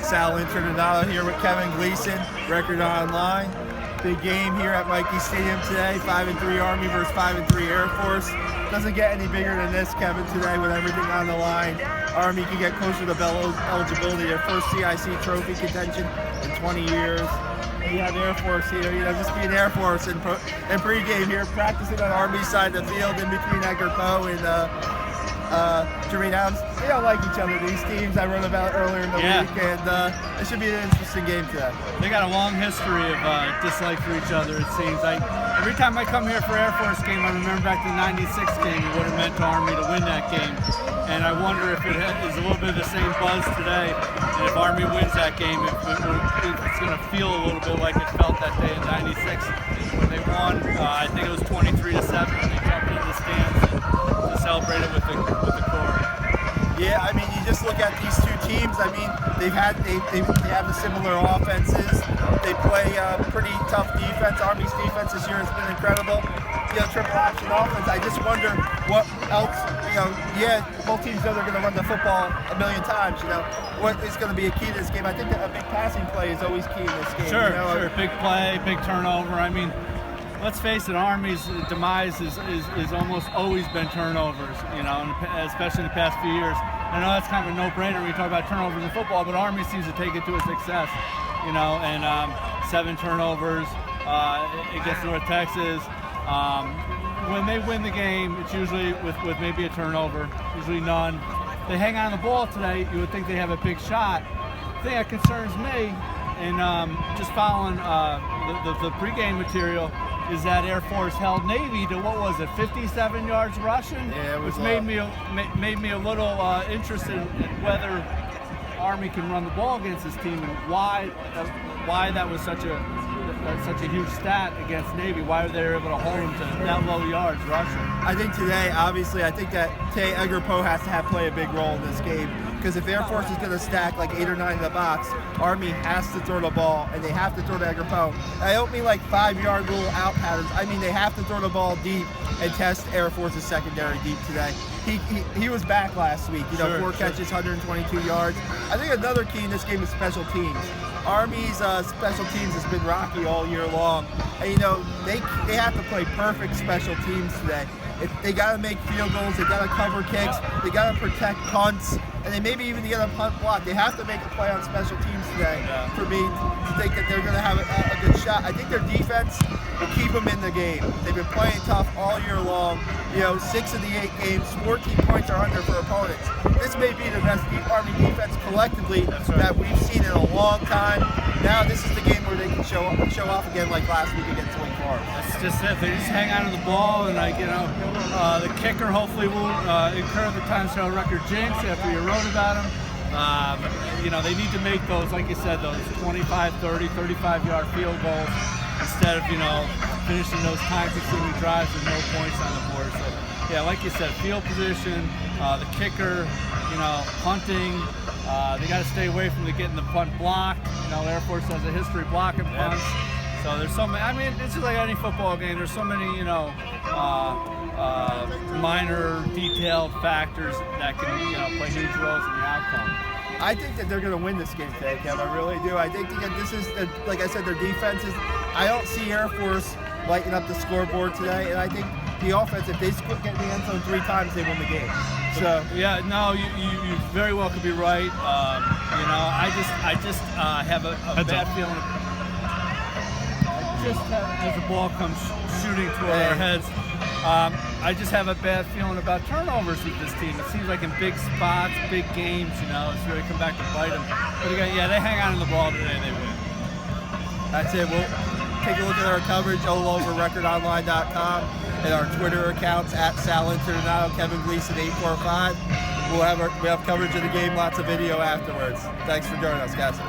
Sal Internado here with Kevin Gleason, Record Online. Big game here at Mikey Stadium today, 5-3 Army versus 5-3 Air Force. Doesn't get any bigger than this, Kevin, today with everything on the line. Army can get closer to bell eligibility, their first CIC trophy contention in 20 years. And you have Air Force here, just being Air Force and pregame here, practicing on Army's side of the field in between Edgar Poe and Jermaine Adams. They don't like each other, these teams. I wrote about it earlier in the week, and it should be an interesting game today. They got a long history of dislike for each other, it seems. Every time I come here for Air Force game, I remember back to the '96 game and what it meant to Army to win that game. And I wonder if it is a little bit of the same buzz today, and if Army wins that game, if it's going to feel a little bit like it felt that day in '96 when they won. I think it was 23-7 when they jumped into the stands to celebrate it with the Corps. Yeah, I mean, you just look at these two teams. I mean, they have the similar offenses. They play pretty tough defense. Army's defense this year has been incredible. Triple option offense. I just wonder what else. Both teams know they're going to run the football a million times. What is going to be a key to this game? I think that a big passing play is always key in this game. Sure. Big play, big turnover. I mean, let's face it, Army's demise is almost always been turnovers, especially in the past few years. I know that's kind of a no-brainer when you talk about turnovers in football, but Army seems to take it to a success, and 7 turnovers against North Texas. When they win the game, it's usually with maybe a turnover, usually none. They hang on the ball today, you would think they have a big shot. The thing that concerns me, and just following the pregame material, is that Air Force held Navy to, 57 yards rushing? Yeah, which made me a little interested in whether Army can run the ball against this team, and why that was such a huge stat against Navy. Why they were able to hold them to that low yards rushing. I think today, obviously, that today Edgar Poe has to play a big role in this game. Because if Air Force is going to stack like 8 or 9 in the box, Army has to throw the ball, and they have to throw to Edgar Poe. I don't mean like 5-yard little out patterns. I mean they have to throw the ball deep and test Air Force's secondary deep today. He was back last week, 4 catches, 122 yards. I think another key in this game is special teams. Army's special teams has been rocky all year long, and they have to play perfect special teams today. If they got to make field goals, they got to cover kicks, they got to protect punts, and they maybe even get a punt block. They have to make a play on special teams today for me to think that they're going to have a good shot. I think their defense will keep them in the game. They've been playing tough all year long. 6 of the 8 games, 14 points are under for opponents. This may be the best Army defense collectively that we've seen in a long time. Now this is the game where they can show off again like last week against Wake Forest. That's just it. They just hang on to the ball, and the kicker hopefully will incur the Times Square record jinx after you wrote about him. They need to make those, like you said, those 25, 30, 35-yard field goals instead of, finishing those time-consuming drives with no points on the board. So, yeah, like you said, field position, the kicker, punting. They got to stay away from getting the punt blocked. Air Force has a history of blocking punts. So there's so many. I mean, it's just like any football game. There's so many, minor, detailed factors that can, play huge roles in the outcome. I think that they're going to win this game today, Kev. I really do. I think that this is, like I said, their defenses. I don't see Air Force lighting up the scoreboard today, and I think the offense, if they get in the end zone 3 times, they win the game. So yeah, no, you very well could be right. I just have a bad feeling. As the ball comes shooting toward our heads, I just have a bad feeling about turnovers with this team. It seems like in big spots, big games, it's really come back to bite them. But again, they hang on to the ball today, they win. That's it. We'll take a look at our coverage all over recordonline.com and our Twitter accounts at Sal Internado, Kevin Gleason 845. We have coverage of the game, lots of video afterwards. Thanks for joining us, guys.